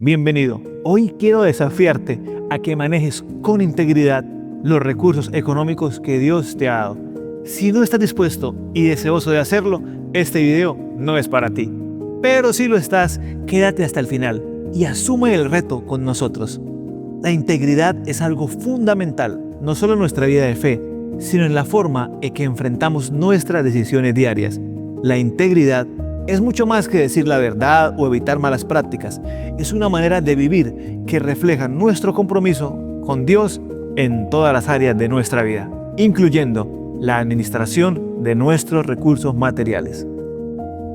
Bienvenido. Hoy quiero desafiarte a que manejes con integridad los recursos económicos que Dios te ha dado. Si no estás dispuesto y deseoso de hacerlo, este video no es para ti. Pero si lo estás, quédate hasta el final y asume el reto con nosotros. La integridad es algo fundamental, no solo en nuestra vida de fe, sino en la forma en que enfrentamos nuestras decisiones diarias. La integridad es mucho más que decir la verdad o evitar malas prácticas. Es una manera de vivir que refleja nuestro compromiso con Dios en todas las áreas de nuestra vida, incluyendo la administración de nuestros recursos materiales.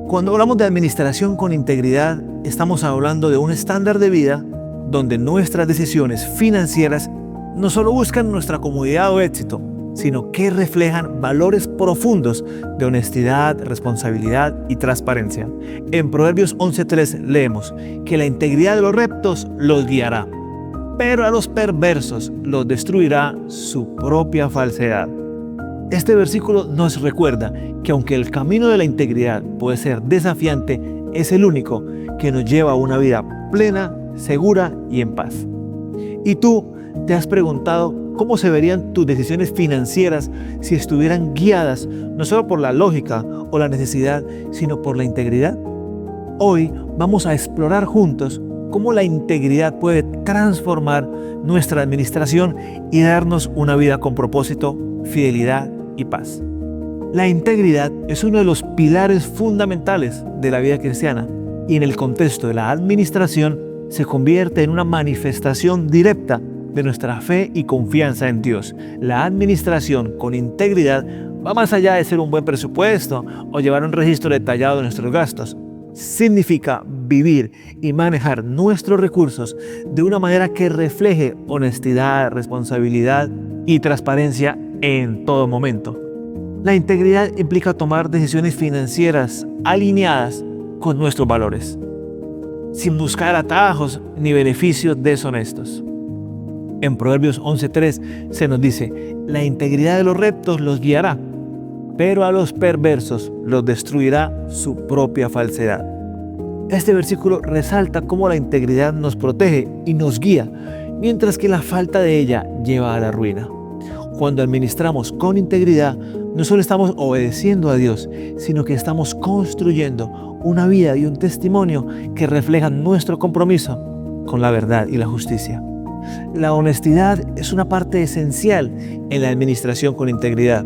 Cuando hablamos de administración con integridad, estamos hablando de un estándar de vida donde nuestras decisiones financieras no solo buscan nuestra comodidad o éxito, sino que reflejan valores profundos de honestidad, responsabilidad y transparencia. En Proverbios 11:3 leemos que la integridad de los rectos los guiará, pero a los perversos los destruirá su propia falsedad. Este versículo nos recuerda que aunque el camino de la integridad puede ser desafiante, es el único que nos lleva a una vida plena, segura y en paz. ¿Y tú te has preguntado cómo se verían tus decisiones financieras si estuvieran guiadas no solo por la lógica o la necesidad, sino por la integridad? Hoy vamos a explorar juntos cómo la integridad puede transformar nuestra administración y darnos una vida con propósito, fidelidad y paz. La integridad es uno de los pilares fundamentales de la vida cristiana y en el contexto de la administración se convierte en una manifestación directa de nuestra fe y confianza en Dios. La administración con integridad va más allá de ser un buen presupuesto o llevar un registro detallado de nuestros gastos. Significa vivir y manejar nuestros recursos de una manera que refleje honestidad, responsabilidad y transparencia en todo momento. La integridad implica tomar decisiones financieras alineadas con nuestros valores, sin buscar atajos ni beneficios deshonestos. En Proverbios 11:3 se nos dice, la integridad de los rectos los guiará, pero a los perversos los destruirá su propia falsedad. Este versículo resalta cómo la integridad nos protege y nos guía, mientras que la falta de ella lleva a la ruina. Cuando administramos con integridad, no solo estamos obedeciendo a Dios, sino que estamos construyendo una vida y un testimonio que reflejan nuestro compromiso con la verdad y la justicia. La honestidad es una parte esencial en la administración con integridad.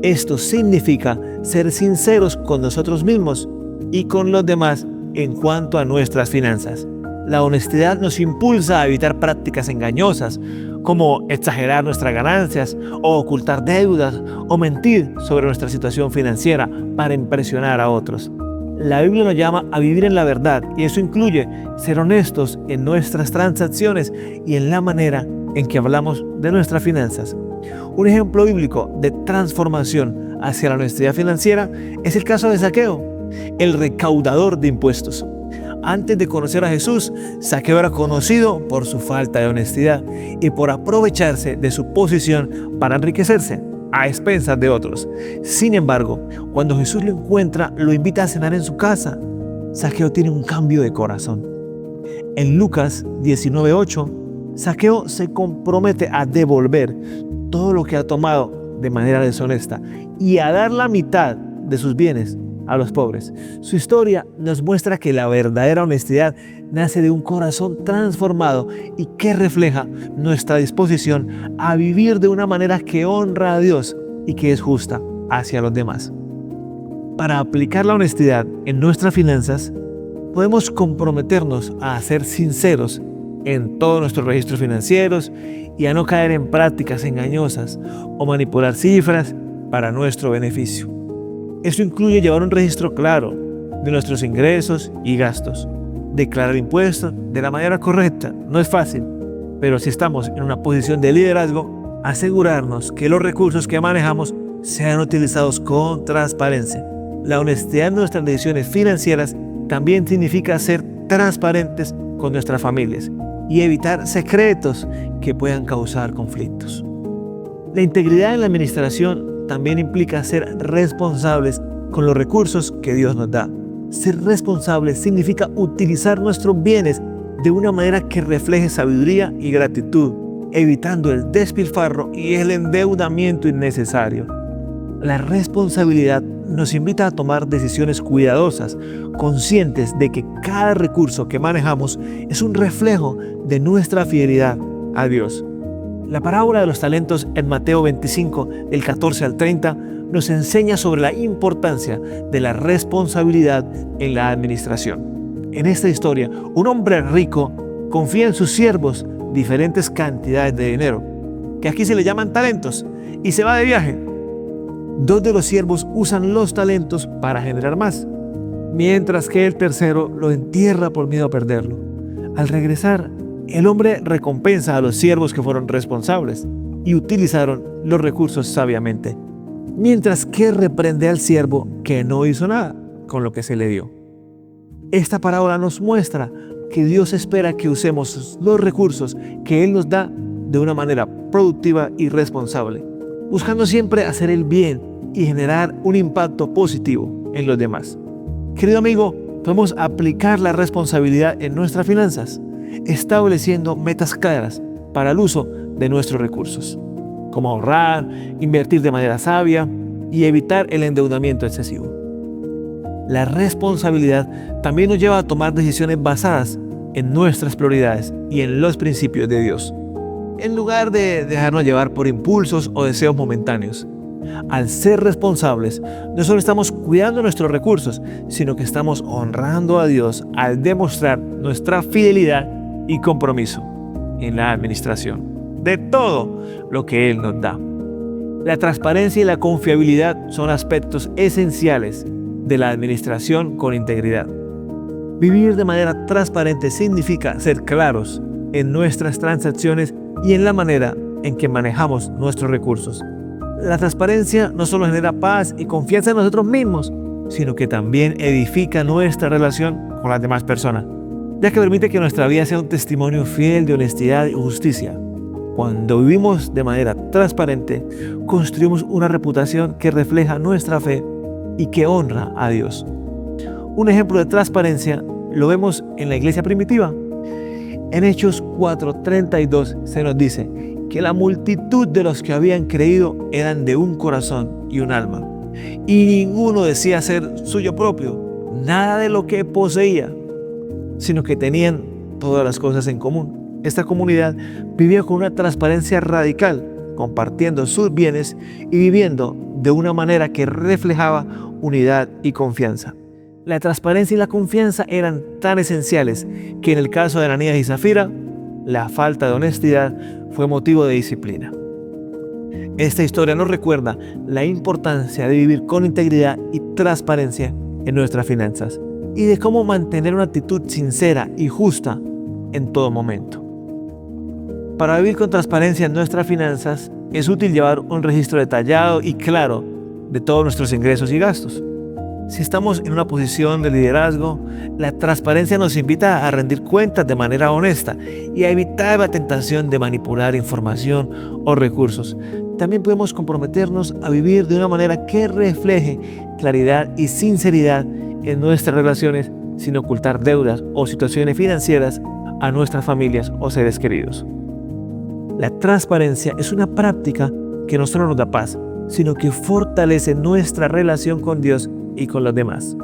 Esto significa ser sinceros con nosotros mismos y con los demás en cuanto a nuestras finanzas. La honestidad nos impulsa a evitar prácticas engañosas, como exagerar nuestras ganancias, o ocultar deudas, o mentir sobre nuestra situación financiera para impresionar a otros. La Biblia nos llama a vivir en la verdad y eso incluye ser honestos en nuestras transacciones y en la manera en que hablamos de nuestras finanzas. Un ejemplo bíblico de transformación hacia la honestidad financiera es el caso de Zaqueo, el recaudador de impuestos. Antes de conocer a Jesús, Zaqueo era conocido por su falta de honestidad y por aprovecharse de su posición para enriquecerse a expensas de otros. Sin embargo, cuando Jesús lo encuentra, lo invita a cenar en su casa. Zaqueo tiene un cambio de corazón. En Lucas 19:8, Zaqueo se compromete a devolver todo lo que ha tomado de manera deshonesta y a dar la mitad de sus bienes a los pobres. Su historia nos muestra que la verdadera honestidad nace de un corazón transformado y que refleja nuestra disposición a vivir de una manera que honra a Dios y que es justa hacia los demás. Para aplicar la honestidad en nuestras finanzas, podemos comprometernos a ser sinceros en todos nuestros registros financieros y a no caer en prácticas engañosas o manipular cifras para nuestro beneficio. Esto incluye llevar un registro claro de nuestros ingresos y gastos. Declarar impuestos de la manera correcta no es fácil, pero si estamos en una posición de liderazgo, asegurarnos que los recursos que manejamos sean utilizados con transparencia. La honestidad en nuestras decisiones financieras también significa ser transparentes con nuestras familias y evitar secretos que puedan causar conflictos. La integridad en la administración también implica ser responsables con los recursos que Dios nos da. Ser responsable significa utilizar nuestros bienes de una manera que refleje sabiduría y gratitud, evitando el despilfarro y el endeudamiento innecesario. La responsabilidad nos invita a tomar decisiones cuidadosas, conscientes de que cada recurso que manejamos es un reflejo de nuestra fidelidad a Dios. La parábola de los talentos en Mateo 25, del 14 al 30, nos enseña sobre la importancia de la responsabilidad en la administración. En esta historia, un hombre rico confía en sus siervos diferentes cantidades de dinero, que aquí se le llaman talentos, y se va de viaje. Dos de los siervos usan los talentos para generar más, mientras que el tercero lo entierra por miedo a perderlo. Al regresar, el hombre recompensa a los siervos que fueron responsables y utilizaron los recursos sabiamente, mientras que reprende al siervo que no hizo nada con lo que se le dio. Esta parábola nos muestra que Dios espera que usemos los recursos que Él nos da de una manera productiva y responsable, buscando siempre hacer el bien y generar un impacto positivo en los demás. Querido amigo, podemos aplicar la responsabilidad en nuestras finanzas, estableciendo metas claras para el uso de nuestros recursos, como ahorrar, invertir de manera sabia y evitar el endeudamiento excesivo. La responsabilidad también nos lleva a tomar decisiones basadas en nuestras prioridades y en los principios de Dios, en lugar de dejarnos llevar por impulsos o deseos momentáneos. Al ser responsables, no solo estamos cuidando nuestros recursos, sino que estamos honrando a Dios al demostrar nuestra fidelidad y compromiso en la administración de todo lo que Él nos da. La transparencia y la confiabilidad son aspectos esenciales de la administración con integridad. Vivir de manera transparente significa ser claros en nuestras transacciones y en la manera en que manejamos nuestros recursos. La transparencia no solo genera paz y confianza en nosotros mismos, sino que también edifica nuestra relación con las demás personas, ya que permite que nuestra vida sea un testimonio fiel de honestidad y justicia. Cuando vivimos de manera transparente, construimos una reputación que refleja nuestra fe y que honra a Dios. Un ejemplo de transparencia lo vemos en la iglesia primitiva. En Hechos 4:32 se nos dice que la multitud de los que habían creído eran de un corazón y un alma, y ninguno decía ser suyo propio nada de lo que poseía, sino que tenían todas las cosas en común. Esta comunidad vivió con una transparencia radical, compartiendo sus bienes y viviendo de una manera que reflejaba unidad y confianza. La transparencia y la confianza eran tan esenciales que en el caso de Ananías y Zafira, la falta de honestidad fue motivo de disciplina. Esta historia nos recuerda la importancia de vivir con integridad y transparencia en nuestras finanzas y de cómo mantener una actitud sincera y justa en todo momento. Para vivir con transparencia en nuestras finanzas es útil llevar un registro detallado y claro de todos nuestros ingresos y gastos. Si estamos en una posición de liderazgo, la transparencia nos invita a rendir cuentas de manera honesta y a evitar la tentación de manipular información o recursos. También podemos comprometernos a vivir de una manera que refleje claridad y sinceridad en nuestras relaciones sin ocultar deudas o situaciones financieras a nuestras familias o seres queridos. La transparencia es una práctica que no solo nos da paz, sino que fortalece nuestra relación con Dios y con los demás.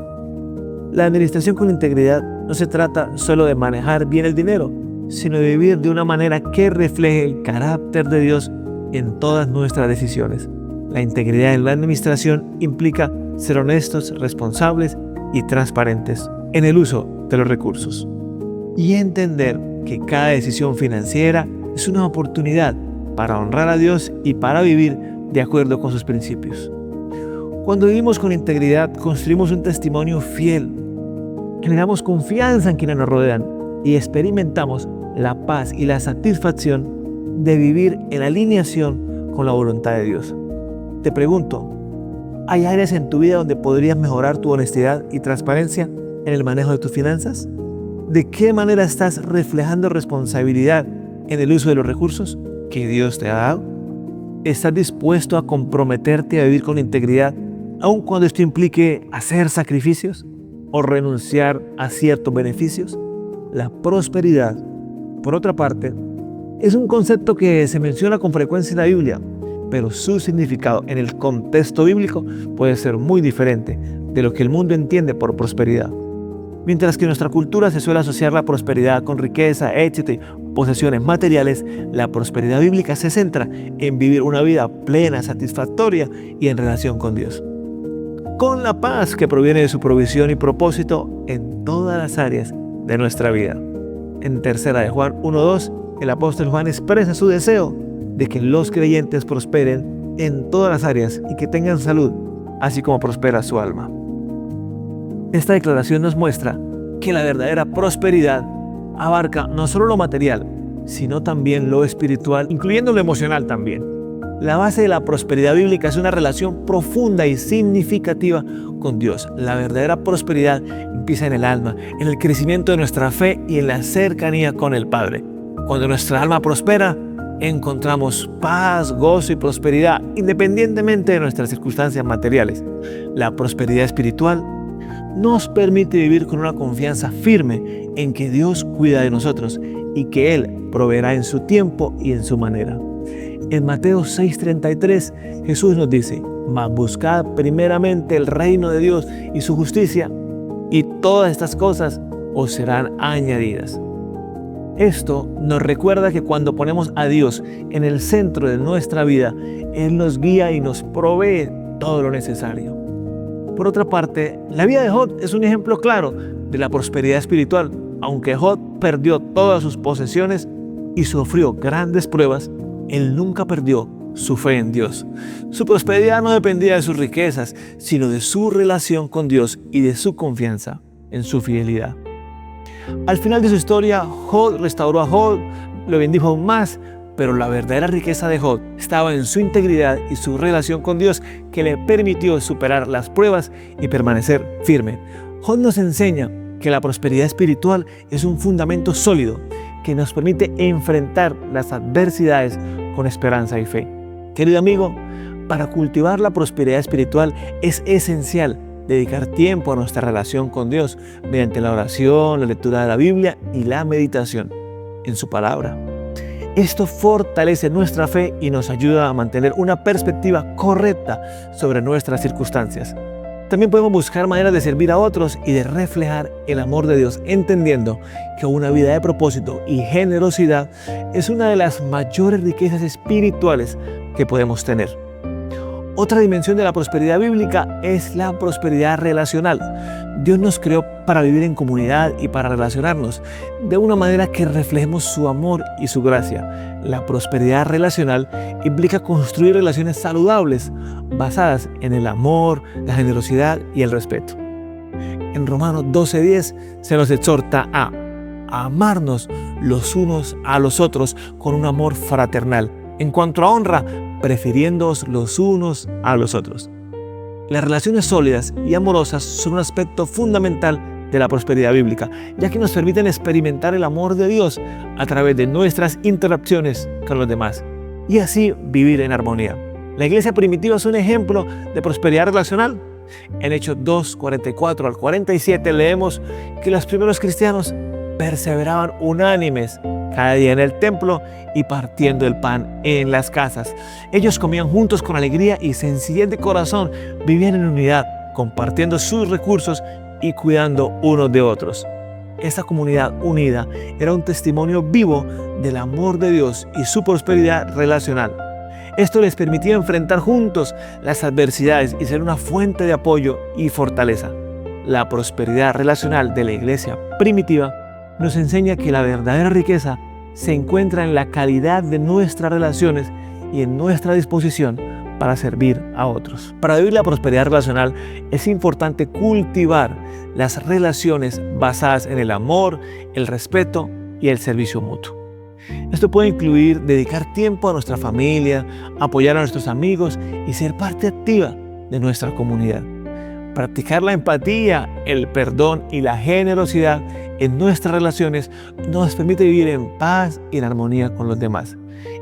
La administración con integridad no se trata solo de manejar bien el dinero, sino de vivir de una manera que refleje el carácter de Dios en todas nuestras decisiones. La integridad en la administración implica ser honestos, responsables y transparentes en el uso de los recursos. Y entender que cada decisión financiera es una oportunidad para honrar a Dios y para vivir de acuerdo con sus principios. Cuando vivimos con integridad, construimos un testimonio fiel, generamos confianza en quienes nos rodean y experimentamos la paz y la satisfacción de vivir en alineación con la voluntad de Dios. Te pregunto, ¿hay áreas en tu vida donde podrías mejorar tu honestidad y transparencia en el manejo de tus finanzas? ¿De qué manera estás reflejando responsabilidad en el uso de los recursos que Dios te ha dado? ¿Estás dispuesto a comprometerte a vivir con integridad, aun cuando esto implique hacer sacrificios o renunciar a ciertos beneficios? la prosperidad, por otra parte, es un concepto que se menciona con frecuencia en la Biblia, pero su significado en el contexto bíblico puede ser muy diferente de lo que el mundo entiende por prosperidad. Mientras que en nuestra cultura se suele asociar la prosperidad con riqueza, éxito y posesiones materiales, la prosperidad bíblica se centra en vivir una vida plena, satisfactoria y en relación con Dios, con la paz que proviene de su provisión y propósito en todas las áreas de nuestra vida. En 3 de Juan 1:2, el apóstol Juan expresa su deseo de que los creyentes prosperen en todas las áreas y que tengan salud, así como prospera su alma. Esta declaración nos muestra que la verdadera prosperidad abarca no solo lo material, sino también lo espiritual, incluyendo lo emocional también. La base de la prosperidad bíblica es una relación profunda y significativa con Dios. La verdadera prosperidad empieza en el alma, en el crecimiento de nuestra fe y en la cercanía con el Padre. Cuando nuestra alma prospera, encontramos paz, gozo y prosperidad, independientemente de nuestras circunstancias materiales. La prosperidad espiritual nos permite vivir con una confianza firme en que Dios cuida de nosotros y que Él proveerá en su tiempo y en su manera. En Mateo 6:33, Jesús nos dice: mas buscad primeramente el reino de Dios y su justicia, y todas estas cosas os serán añadidas. Esto nos recuerda que cuando ponemos a Dios en el centro de nuestra vida, Él nos guía y nos provee todo lo necesario. Por otra parte, la vida de Job es un ejemplo claro de la prosperidad espiritual. Aunque Job perdió todas sus posesiones y sufrió grandes pruebas, él nunca perdió su fe en Dios. Su prosperidad no dependía de sus riquezas, sino de su relación con Dios y de su confianza en su fidelidad. Al final de su historia, Job restauró a Job, lo bendijo aún más, pero la verdadera riqueza de Job estaba en su integridad y su relación con Dios, que le permitió superar las pruebas y permanecer firme. Job nos enseña que la prosperidad espiritual es un fundamento sólido que nos permite enfrentar las adversidades con esperanza y fe. Querido amigo, para cultivar la prosperidad espiritual es esencial dedicar tiempo a nuestra relación con Dios mediante la oración, la lectura de la Biblia y la meditación en su palabra. Esto fortalece nuestra fe y nos ayuda a mantener una perspectiva correcta sobre nuestras circunstancias. También podemos buscar maneras de servir a otros y de reflejar el amor de Dios, entendiendo que una vida de propósito y generosidad es una de las mayores riquezas espirituales que podemos tener. Otra dimensión de la prosperidad bíblica es la prosperidad relacional. Dios nos creó para vivir en comunidad y para relacionarnos de una manera que reflejemos su amor y su gracia. La prosperidad relacional implica construir relaciones saludables basadas en el amor, la generosidad y el respeto. En Romanos 12:10 se nos exhorta a amarnos los unos a los otros con un amor fraternal. En cuanto a honra, prefiriéndoos los unos a los otros. Las relaciones sólidas y amorosas son un aspecto fundamental de la prosperidad bíblica, ya que nos permiten experimentar el amor de Dios a través de nuestras interacciones con los demás y así vivir en armonía. La iglesia primitiva es un ejemplo de prosperidad relacional. En Hechos 2:44 al 47 leemos que los primeros cristianos perseveraban unánimes cada día en el templo y partiendo el pan en las casas. Ellos comían juntos con alegría y sencillez de corazón, vivían en unidad, compartiendo sus recursos y cuidando unos de otros. Esta comunidad unida era un testimonio vivo del amor de Dios y su prosperidad relacional. Esto les permitía enfrentar juntos las adversidades y ser una fuente de apoyo y fortaleza. La prosperidad relacional de la iglesia primitiva nos enseña que la verdadera riqueza se encuentra en la calidad de nuestras relaciones y en nuestra disposición para servir a otros. Para vivir la prosperidad relacional es importante cultivar las relaciones basadas en el amor, el respeto y el servicio mutuo. Esto puede incluir dedicar tiempo a nuestra familia, apoyar a nuestros amigos y ser parte activa de nuestra comunidad. Practicar la empatía, el perdón y la generosidad en nuestras relaciones nos permite vivir en paz y en armonía con los demás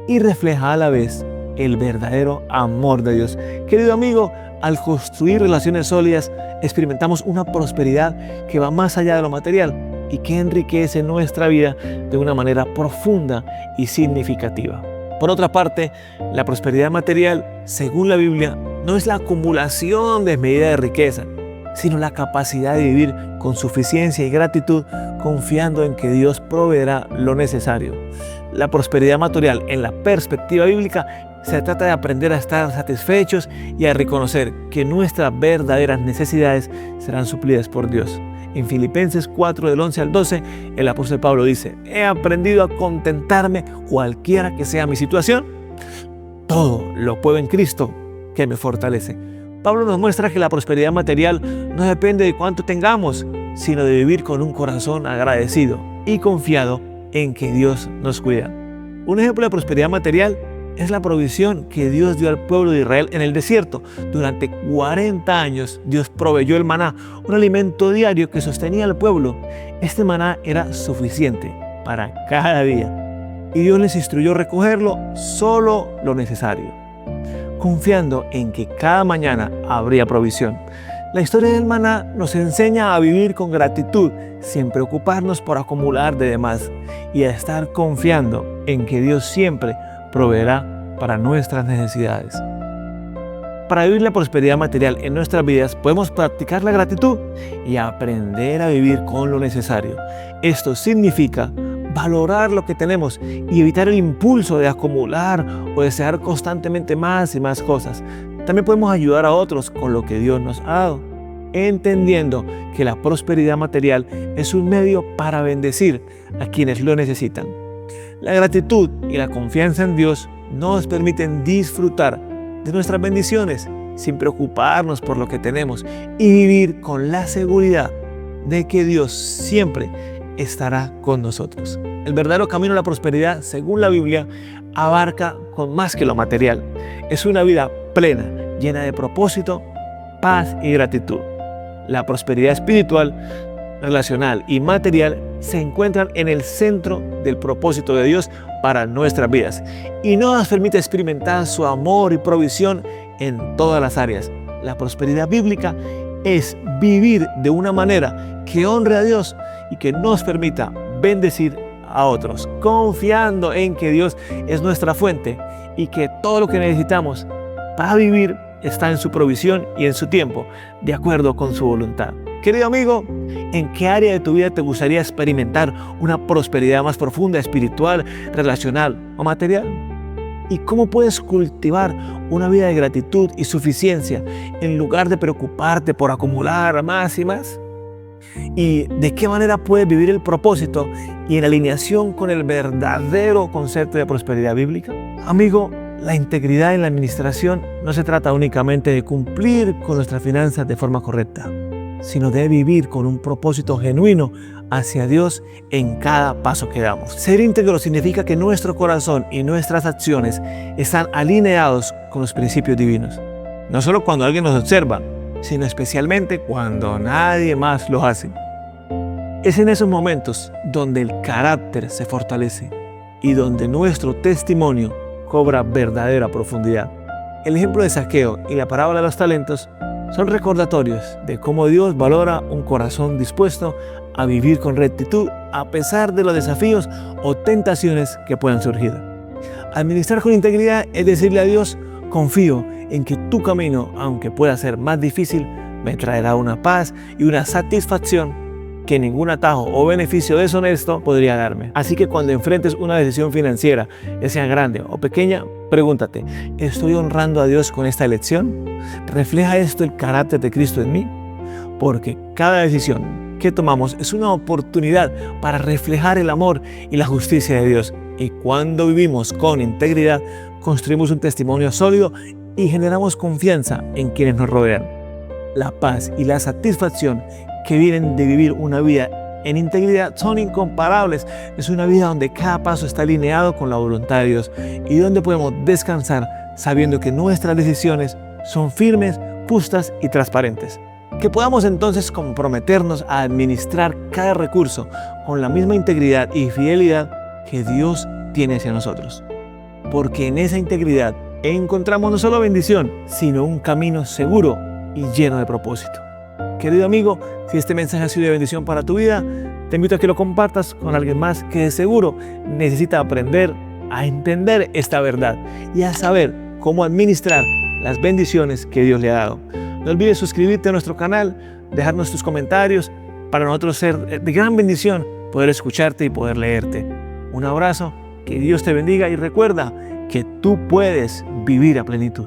y refleja a la vez el verdadero amor de Dios. Querido amigo, al construir relaciones sólidas experimentamos una prosperidad que va más allá de lo material y que enriquece nuestra vida de una manera profunda y significativa. Por otra parte, la prosperidad material, según la Biblia, no es la acumulación desmedida de riqueza, sino la capacidad de vivir con suficiencia y gratitud, confiando en que Dios proveerá lo necesario. La prosperidad material, en la perspectiva bíblica, se trata de aprender a estar satisfechos y a reconocer que nuestras verdaderas necesidades serán suplidas por Dios. En Filipenses 4, del 11 al 12, el apóstol Pablo dice: he aprendido a contentarme cualquiera que sea mi situación. Todo lo puedo en Cristo que me fortalece. Pablo nos muestra que la prosperidad material no depende de cuánto tengamos, sino de vivir con un corazón agradecido y confiado en que Dios nos cuida. Un ejemplo de prosperidad material es la provisión que Dios dio al pueblo de Israel en el desierto. Durante 40 años Dios proveyó el maná, un alimento diario que sostenía al pueblo. Este maná era suficiente para cada día y Dios les instruyó recogerlo solo lo necesario, confiando en que cada mañana habría provisión. La historia del maná nos enseña a vivir con gratitud, sin preocuparnos por acumular de demás, y a estar confiando en que Dios siempre proveerá para nuestras necesidades. Para vivir la prosperidad material en nuestras vidas, podemos practicar la gratitud y aprender a vivir con lo necesario. Esto significa valorar lo que tenemos y evitar el impulso de acumular o desear constantemente más y más cosas. También podemos ayudar a otros con lo que Dios nos ha dado, entendiendo que la prosperidad material es un medio para bendecir a quienes lo necesitan. La gratitud y la confianza en Dios nos permiten disfrutar de nuestras bendiciones sin preocuparnos por lo que tenemos y vivir con la seguridad de que Dios siempre estará con nosotros. El verdadero camino a la prosperidad, según la Biblia, abarca con más que lo material. Es una vida plena, llena de propósito, paz y gratitud. La prosperidad espiritual, relacional y material se encuentran en el centro del propósito de Dios para nuestras vidas y nos permite experimentar su amor y provisión en todas las áreas. La prosperidad bíblica es vivir de una manera que honre a Dios y que nos permita bendecir a otros, confiando en que Dios es nuestra fuente y que todo lo que necesitamos para vivir está en su provisión y en su tiempo, de acuerdo con su voluntad. Querido amigo, ¿en qué área de tu vida te gustaría experimentar una prosperidad más profunda, espiritual, relacional o material? ¿Y cómo puedes cultivar una vida de gratitud y suficiencia en lugar de preocuparte por acumular más y más? ¿Y de qué manera puedes vivir el propósito y en alineación con el verdadero concepto de prosperidad bíblica? Amigo, la integridad en la administración no se trata únicamente de cumplir con nuestras finanzas de forma correcta, sino de vivir con un propósito genuino hacia Dios en cada paso que damos. Ser íntegro significa que nuestro corazón y nuestras acciones están alineados con los principios divinos. No solo cuando alguien nos observa, sino especialmente cuando nadie más lo hace. Es en esos momentos donde el carácter se fortalece y donde nuestro testimonio cobra verdadera profundidad. El ejemplo de Zaqueo y la parábola de los talentos son recordatorios de cómo Dios valora un corazón dispuesto a vivir con rectitud a pesar de los desafíos o tentaciones que puedan surgir. Administrar con integridad es decirle a Dios: confío en que tu camino, aunque pueda ser más difícil, me traerá una paz y una satisfacción que ningún atajo o beneficio deshonesto podría darme. Así que cuando enfrentes una decisión financiera, ya sea grande o pequeña, pregúntate: ¿estoy honrando a Dios con esta elección? ¿Refleja esto el carácter de Cristo en mí? Porque cada decisión que tomamos es una oportunidad para reflejar el amor y la justicia de Dios. Y cuando vivimos con integridad, construimos un testimonio sólido y generamos confianza en quienes nos rodean. La paz y la satisfacción que vienen de vivir una vida en integridad son incomparables. Es una vida donde cada paso está alineado con la voluntad de Dios y donde podemos descansar sabiendo que nuestras decisiones son firmes, justas y transparentes. Que podamos entonces comprometernos a administrar cada recurso con la misma integridad y fidelidad que Dios tiene hacia nosotros. Porque en esa integridad encontramos no solo bendición, sino un camino seguro y lleno de propósito. Querido amigo, si este mensaje ha sido de bendición para tu vida, Te invito a que lo compartas con alguien más que de seguro necesita aprender a entender esta verdad y a saber cómo administrar las bendiciones que Dios le ha dado. No olvides suscribirte a nuestro canal, dejarnos tus comentarios, para nosotros ser de gran bendición poder escucharte y poder leerte. Un abrazo, que Dios te bendiga y recuerda que tú puedes vivir a plenitud.